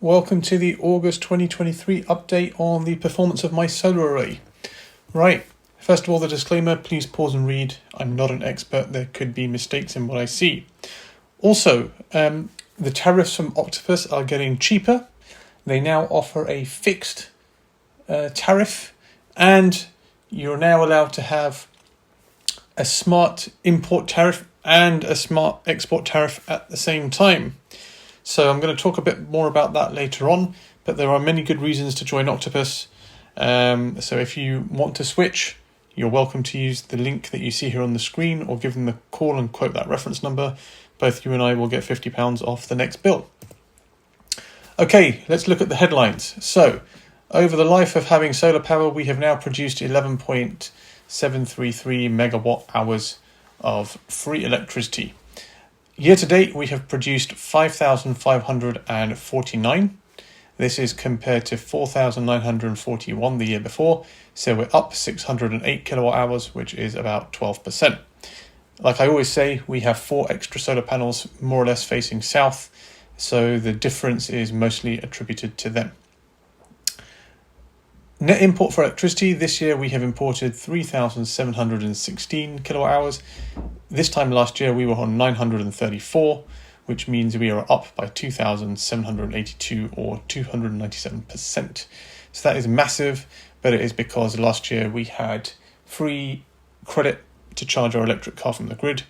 welcome to the August 2023 update on the performance of my solar array. Right, first of all the disclaimer, please pause and read. I'm not an expert, there could be mistakes in what I see. Also, the tariffs from Octopus are getting cheaper. They now offer a fixed tariff, and you're now allowed to have a smart import tariff and a smart export tariff at the same time. So I'm going to talk a bit more about that later on, but there are many good reasons to join Octopus. So if you want to switch, you're welcome to use the link that you see here on the screen or give them a call and quote that reference number. Both you and I will get £50 off the next bill. Okay, let's look at the headlines. So over the life of having solar power, we have now produced 11.733 megawatt hours of free electricity. Year to date, we have produced 5,549. This is compared to 4,941 the year before, so we're up 608 kilowatt hours, which is about 12%. Like I always say, we have 4 extra solar panels more or less facing south, so the difference is mostly attributed to them. Net import for electricity, this year we have imported 3,716 kilowatt hours. This time last year we were on 934, which means we are up by 2,782 or 297%. So that is massive, but it is because last year we had free credit to charge our electric car from the grid.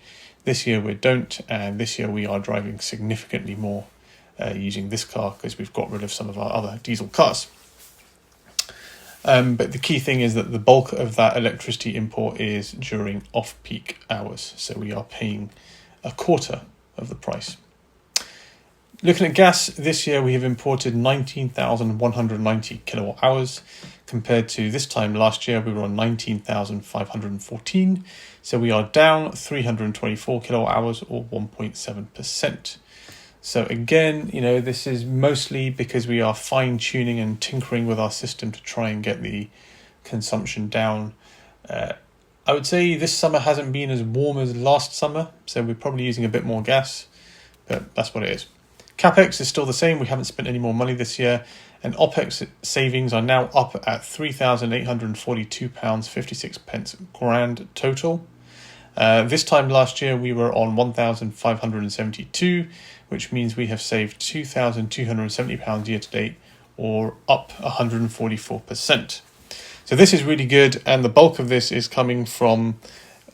This year we don't, and this year we are driving significantly more using this car because we've got rid of some of our other diesel cars. But the key thing is that the bulk of that electricity import is during off-peak hours. So we are paying a quarter of the price. Looking at gas, this year we have imported 19,190 kilowatt hours. Compared to this time last year, we were on 19,514. So we are down 324 kilowatt hours or 1.7%. So again, this is mostly because we are fine-tuning and tinkering with our system to try and get the consumption down. I would say this summer hasn't been as warm as last summer, so we're probably using a bit more gas, but that's what it is. CapEx is still the same. We haven't spent any more money this year, and OPEX savings are now up at £3,842.56 grand total. This time last year we were on 1,572, which means we have saved £2,270 year to date, or up 144%. So this is really good, and the bulk of this is coming from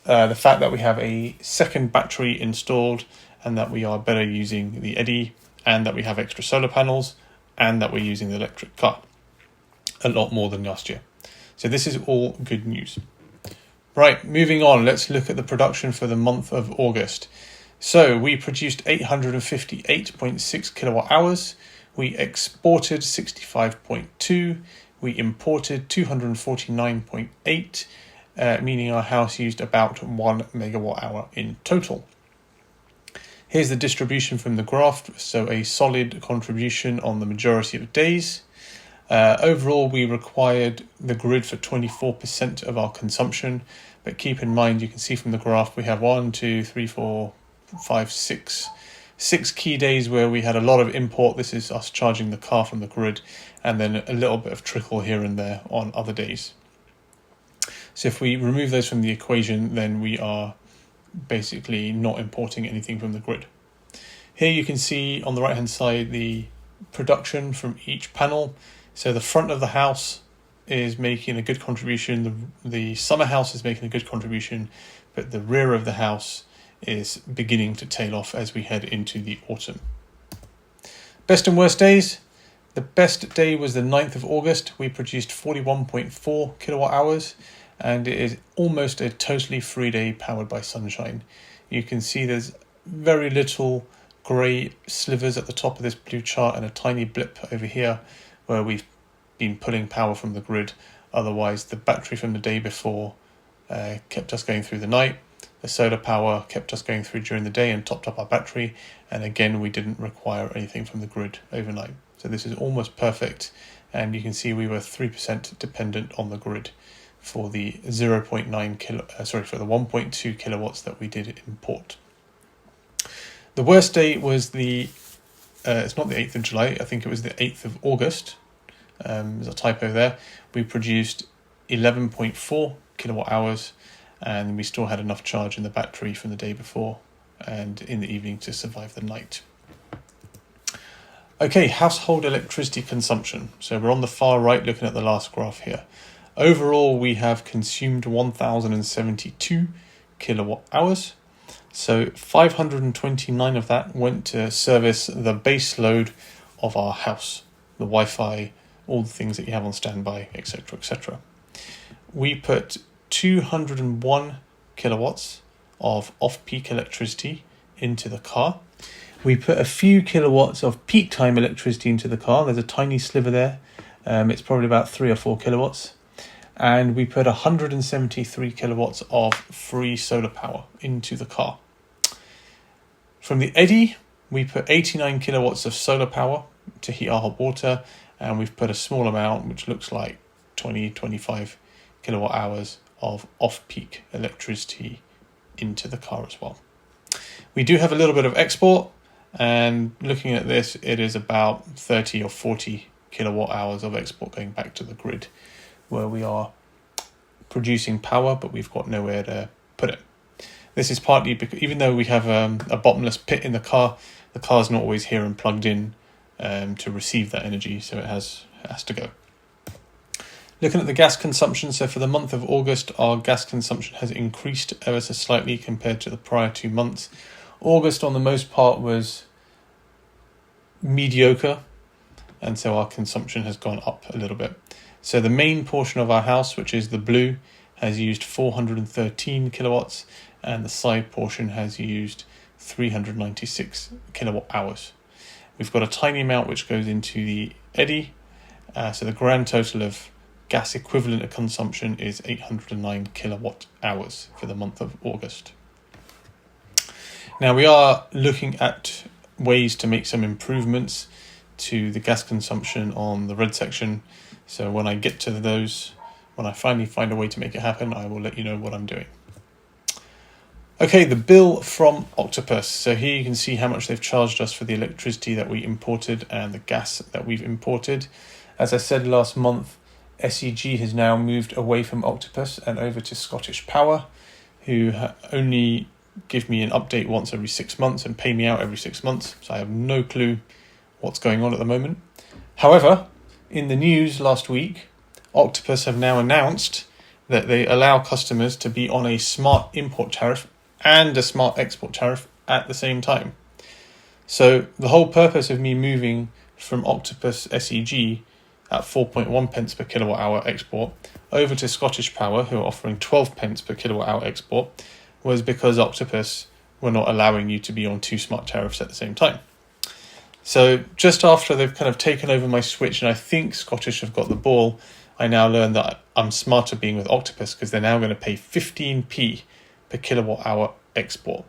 the fact that we have a second battery installed, and that we are better using the eddy, and that we have extra solar panels, and that we're using the electric car a lot more than last year. So this is all good news. Right, moving on, let's look at the production for the month of August. So we produced 858.6 kilowatt hours, we exported 65.2, we imported 249.8, meaning our house used about 1 megawatt hour in total. Here's the distribution from the graph, so a solid contribution on the majority of days. Overall, we required the grid for 24% of our consumption, but keep in mind, you can see from the graph, we have 6 key days where we had a lot of import. This is us charging the car from the grid, and then a little bit of trickle here and there on other days. So if we remove those from the equation, then we are basically not importing anything from the grid. Here you can see on the right hand side the production from each panel. So the front of the house is making a good contribution, the summer house is making a good contribution, but the rear of the house is beginning to tail off as we head into the autumn. Best and worst days. The best day was the 9th of August. We produced 41.4 kilowatt hours, and it is almost a totally free day powered by sunshine. You can see there's very little grey slivers at the top of this blue chart and a tiny blip over here where we've been pulling power from the grid. Otherwise, the battery from the day before kept us going through the night. The solar power kept us going through during the day and topped up our battery. And again, we didn't require anything from the grid overnight. So this is almost perfect. And you can see we were 3% dependent on the grid for the 1.2 kilowatts that we did import. The worst day was the it's not the 8th of July, I think it was the 8th of August. There's a typo there. We produced 11.4 kilowatt hours, and we still had enough charge in the battery from the day before and in the evening to survive the night. Okay, household electricity consumption. So we're on the far right looking at the last graph here. Overall, we have consumed 1,072 kilowatt hours. So 529 of that went to service the base load of our house, the Wi-Fi, all the things that you have on standby, etc., etc. We put 201 kilowatts of off-peak electricity into the car. We put a few kilowatts of peak time electricity into the car. There's a tiny sliver there. It's probably about 3 or 4 kilowatts. And we put 173 kilowatts of free solar power into the car. From the eddy, we put 89 kilowatts of solar power to heat our hot water, and we've put a small amount, which looks like 25 kilowatt hours of off-peak electricity into the car as well. We do have a little bit of export, and looking at this, it is about 30 or 40 kilowatt hours of export going back to the grid, where we are producing power, but we've got nowhere to put it. This is partly because even though we have a bottomless pit in the car's not always here and plugged in to receive that energy, so it has to go. Looking at the gas consumption, so for the month of August, our gas consumption has increased ever so slightly compared to the prior 2 months. August, on the most part, was mediocre, and so our consumption has gone up a little bit. So the main portion of our house, which is the blue, has used 413 kilowatts, and the side portion has used 396 kilowatt hours. We've got a tiny amount which goes into the eddy, so the grand total of gas equivalent of consumption is 809 kilowatt hours for the month of August. Now we are looking at ways to make some improvements to the gas consumption on the red section. So when I get to those, when I finally find a way to make it happen, I will let you know what I'm doing. Okay, the bill from Octopus. So here you can see how much they've charged us for the electricity that we imported and the gas that we've imported. As I said last month, SEG has now moved away from Octopus and over to Scottish Power, who only give me an update once every 6 months and pay me out every 6 months. So I have no clue what's going on at the moment. However, in the news last week, Octopus have now announced that they allow customers to be on a smart import tariff and a smart export tariff at the same time. So the whole purpose of me moving from Octopus SEG at 4.1 pence per kilowatt hour export over to Scottish Power, who are offering 12 pence per kilowatt hour export, was because Octopus were not allowing you to be on 2 smart tariffs at the same time. So just after they've kind of taken over my switch, and I think Scottish have got the ball, I now learned that I'm smarter being with Octopus, because they're now going to pay 15p per kilowatt hour export,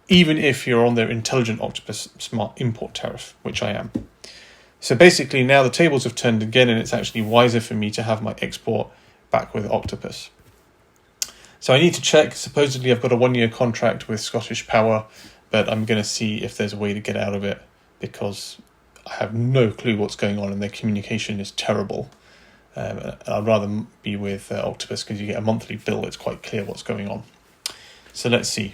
even if you're on their intelligent Octopus smart import tariff, which I am. So basically now the tables have turned again, and it's actually wiser for me to have my export back with Octopus. So I need to check. Supposedly I've got a 1-year contract with Scottish Power, but I'm going to see if there's a way to get out of it, because I have no clue what's going on and their communication is terrible. I'd rather be with Octopus, because you get a monthly bill. It's quite clear what's going on. So let's see.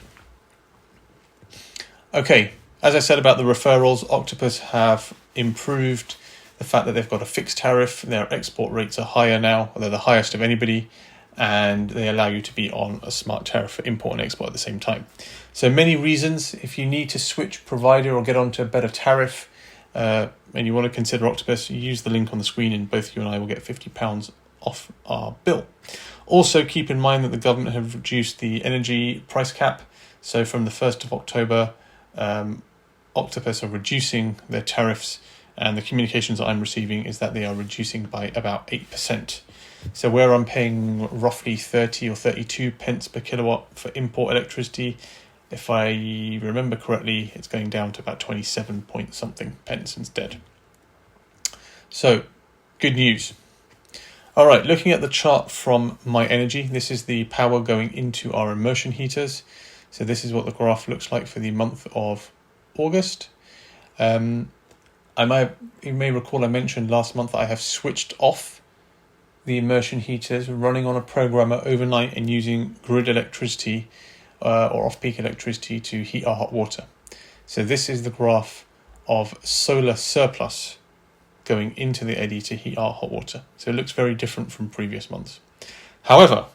Okay, as I said about the referrals, Octopus have improved the fact that they've got a fixed tariff. Their export rates are higher now. They're the highest of anybody, and they allow you to be on a smart tariff for import and export at the same time. So many reasons. If you need to switch provider or get onto a better tariff, and you want to consider Octopus, you use the link on the screen and both you and I will get £50 off our bill. Also keep in mind that the government have reduced the energy price cap. So from the 1st of October, Octopus are reducing their tariffs, and the communications that I'm receiving is that they are reducing by about 8%. So where I'm paying roughly 30 or 32 pence per kilowatt for import electricity, if I remember correctly, it's going down to about 27 point something pence instead. So, good news. All right, looking at the chart from My Energy, this is the power going into our immersion heaters. So this is what the graph looks like for the month of August. You may recall I mentioned last month that I have switched off the immersion heaters, running on a programmer overnight and using grid electricity or off-peak electricity to heat our hot water. So this is the graph of solar surplus going into the eddy to heat our hot water. So it looks very different from previous months. However,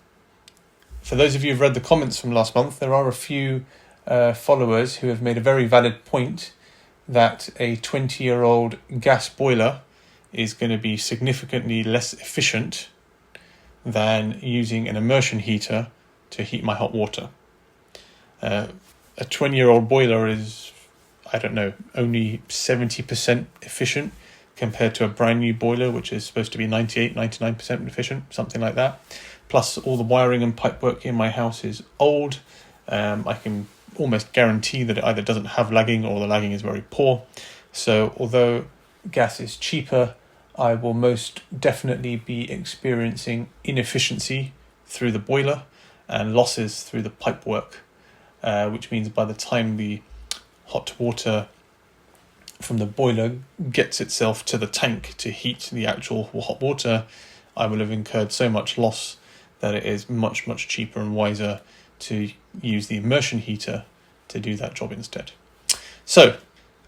for those of you who've read the comments from last month, there are a few followers who have made a very valid point that a 20-year-old gas boiler is going to be significantly less efficient than using an immersion heater to heat my hot water. A 20-year-old boiler is, I don't know, only 70% efficient compared to a brand new boiler, which is supposed to be 98, 99% efficient, something like that. Plus, all the wiring and pipework in my house is old. I can almost guarantee that it either doesn't have lagging or the lagging is very poor. So although gas is cheaper, I will most definitely be experiencing inefficiency through the boiler and losses through the pipework, which means by the time the hot water from the boiler gets itself to the tank to heat the actual hot water, I will have incurred so much loss that it is much, much cheaper and wiser to use the immersion heater to do that job instead. So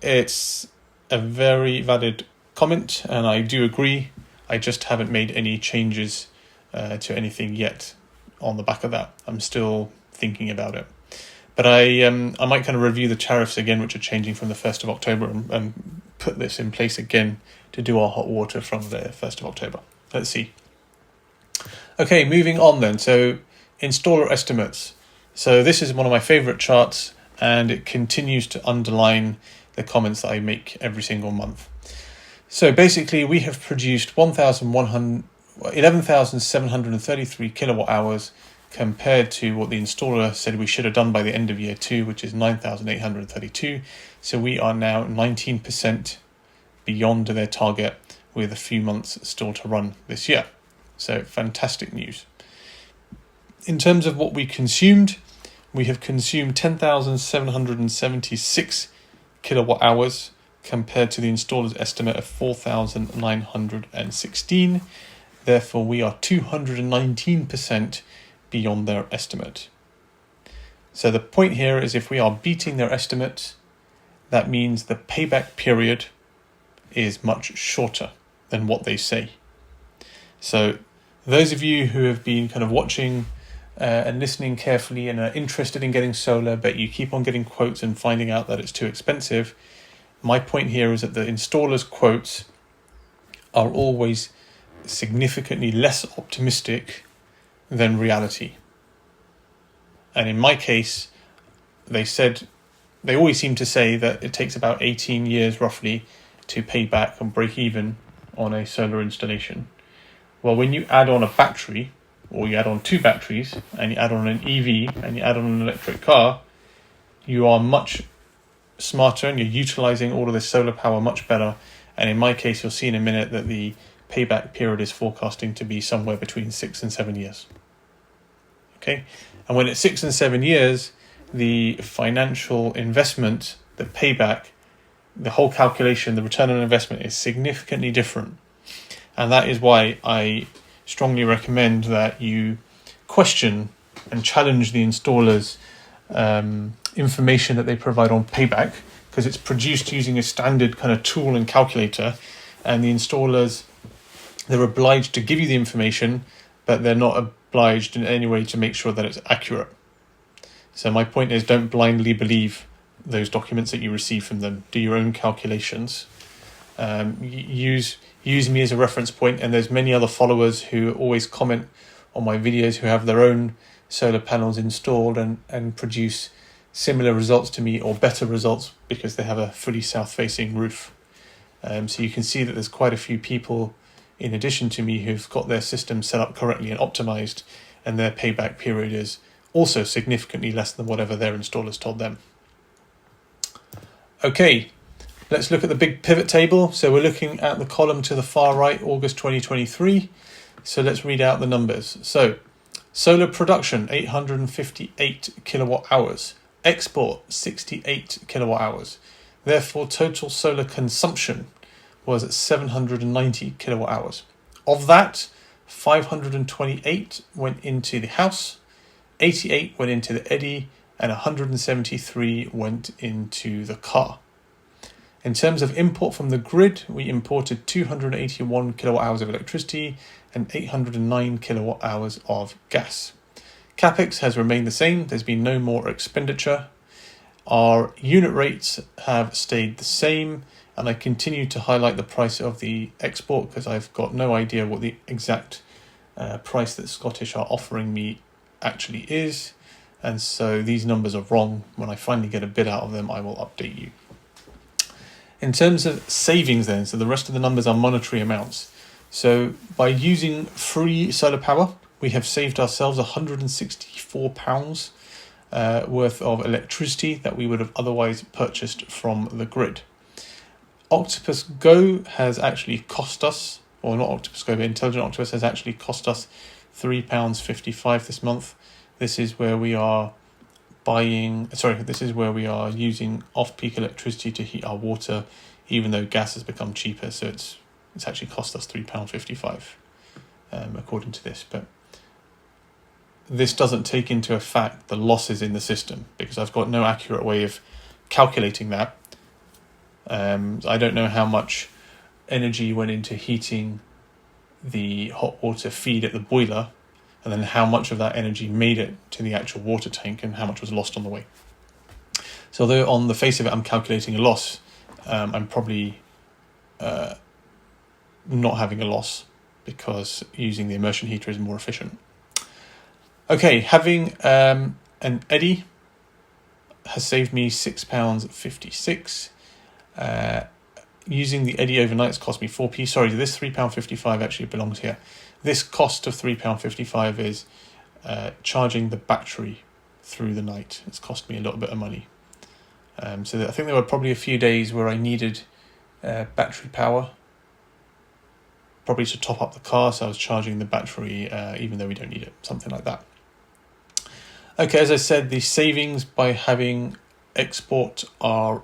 it's a very valid comment, and I do agree. I just haven't made any changes to anything yet on the back of that. I'm still thinking about it. But I might kind of review the tariffs again, which are changing from the 1st of October, and put this in place again to do our hot water from the 1st of October. Let's see. Okay, moving on then. So installer estimates. So this is one of my favorite charts, and it continues to underline the comments that I make every single month. So basically, we have produced 11,733 kilowatt hours compared to what the installer said we should have done by the end of year 2, which is 9,832. So we are now 19% beyond their target with a few months still to run this year. So fantastic news. In terms of what we consumed, we have consumed 10,776 kilowatt hours compared to the installer's estimate of 4,916. Therefore, we are 219% beyond their estimate. So the point here is, if we are beating their estimate, that means the payback period is much shorter than what they say. So those of you who have been kind of watching and listening carefully and are interested in getting solar, but you keep on getting quotes and finding out that it's too expensive, my point here is that the installer's quotes are always significantly less optimistic than reality. And in my case, they always seem to say that it takes about 18 years roughly to pay back and break even on a solar installation. Well, when you add on a battery, or you add on 2 batteries, and you add on an EV, and you add on an electric car, you are much smarter and you're utilizing all of this solar power much better. And in my case, you'll see in a minute that the payback period is forecasting to be somewhere between 6 and 7 years. Okay, and when it's 6 and 7 years, the financial investment, the payback, the whole calculation, the return on investment is significantly different. And that is why I strongly recommend that you question and challenge the installer's information that they provide on Payback, because it's produced using a standard kind of tool and calculator, and the installers, they're obliged to give you the information, but they're not obliged in any way to make sure that it's accurate. So my point is, don't blindly believe those documents that you receive from them. Do your own calculations. Use me as a reference point, and there's many other followers who always comment on my videos who have their own solar panels installed and produce similar results to me or better results because they have a fully south-facing roof. So you can see that there's quite a few people in addition to me who've got their system set up correctly and optimized, and their payback period is also significantly less than whatever their installers told them. Okay, let's look at the big pivot table. So we're looking at the column to the far right, August 2023. So let's read out the numbers. So solar production, 858 kilowatt hours. Export, 68 kilowatt hours. Therefore, total solar consumption was at 790 kilowatt hours. Of that, 528 went into the house, 88 went into the eddy, and 173 went into the car. In terms of import from the grid, we imported 281 kilowatt hours of electricity and 809 kilowatt hours of gas. CapEx has remained the same. There's been no more expenditure. Our unit rates have stayed the same, and I continue to highlight the price of the export because I've got no idea what the exact price that Scottish are offering me actually is, and so these numbers are wrong. When I finally get a bid out of them, I will update you. In terms of savings then, so the rest of the numbers are monetary amounts. So by using free solar power, we have saved ourselves £164 worth of electricity that we would have otherwise purchased from the grid. Octopus Go has actually cost us, or not Octopus Go, but Intelligent Octopus has actually cost us £3.55 this month. This is where we are using off-peak electricity to heat our water, even though gas has become cheaper. So it's actually cost us £3.55 according to this. But this doesn't take into effect the losses in the system because I've got no accurate way of calculating that. I don't know how much energy went into heating the hot water feed at the boiler, and then how much of that energy made it to the actual water tank and how much was lost on the way. So although on the face of it I'm calculating a loss, I'm probably not having a loss because using the immersion heater is more efficient. Okay, having an eddy has saved me £6.56. Using the eddy overnight has cost me 4p. Sorry, this £3.55 actually belongs here. This cost of £3.55 is charging the battery through the night. It's cost me a little bit of money. So I think there were probably a few days where I needed battery power, probably to top up the car, so I was charging the battery even though we don't need it, something like that. Okay, as I said, the savings by having export are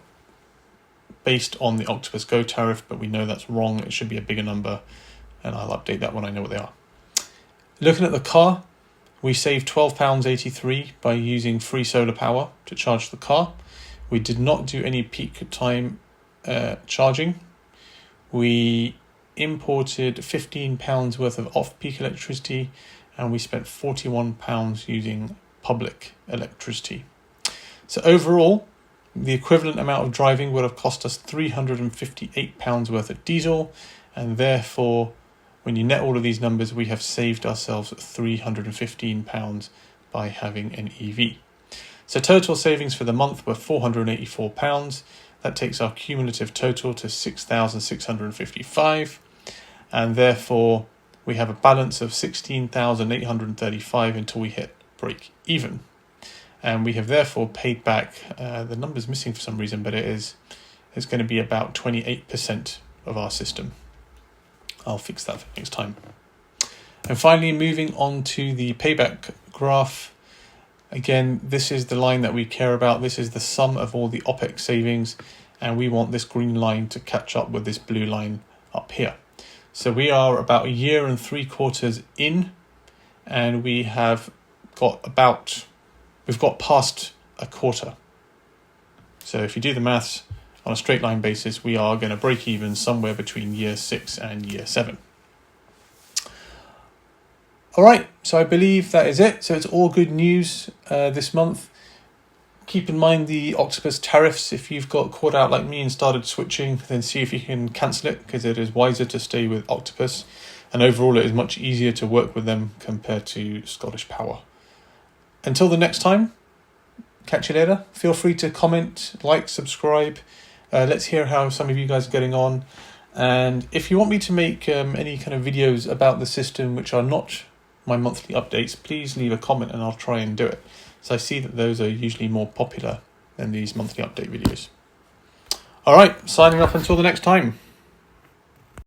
based on the Octopus Go tariff, but we know that's wrong. It should be a bigger number, and I'll update that when I know what they are. Looking at the car, we saved £12.83 by using free solar power to charge the car. We did not do any peak time charging. We imported £15 worth of off-peak electricity, and we spent £41 using public electricity. So overall, the equivalent amount of driving would have cost us £358 worth of diesel, and therefore, when you net all of these numbers, we have saved ourselves £315 by having an EV. So total savings for the month were £484. That takes our cumulative total to £6,655, and therefore we have a balance of £16,835 until we hit break even. And we have therefore paid back, the number's missing for some reason, but it's going to be about 28% of our system. I'll fix that for next time. And finally, moving on to the payback graph. Again, this is the line that we care about. This is the sum of all the OPEX savings, and we want this green line to catch up with this blue line up here. So we are about 1 year and 3/4 in, and we have we've got past a quarter. So if you do the maths on a straight line basis, we are going to break even somewhere between year 6 and year 7. All right, so I believe that is it. So it's all good news this month. Keep in mind the Octopus tariffs. If you've got caught out like me and started switching, then see if you can cancel it, because it is wiser to stay with Octopus. And overall, it is much easier to work with them compared to Scottish Power. Until the next time, catch you later. Feel free to comment, like, subscribe. Let's hear how some of you guys are getting on. And if you want me to make any kind of videos about the system which are not my monthly updates, please leave a comment and I'll try and do it. So I see that those are usually more popular than these monthly update videos. All right, signing off until the next time.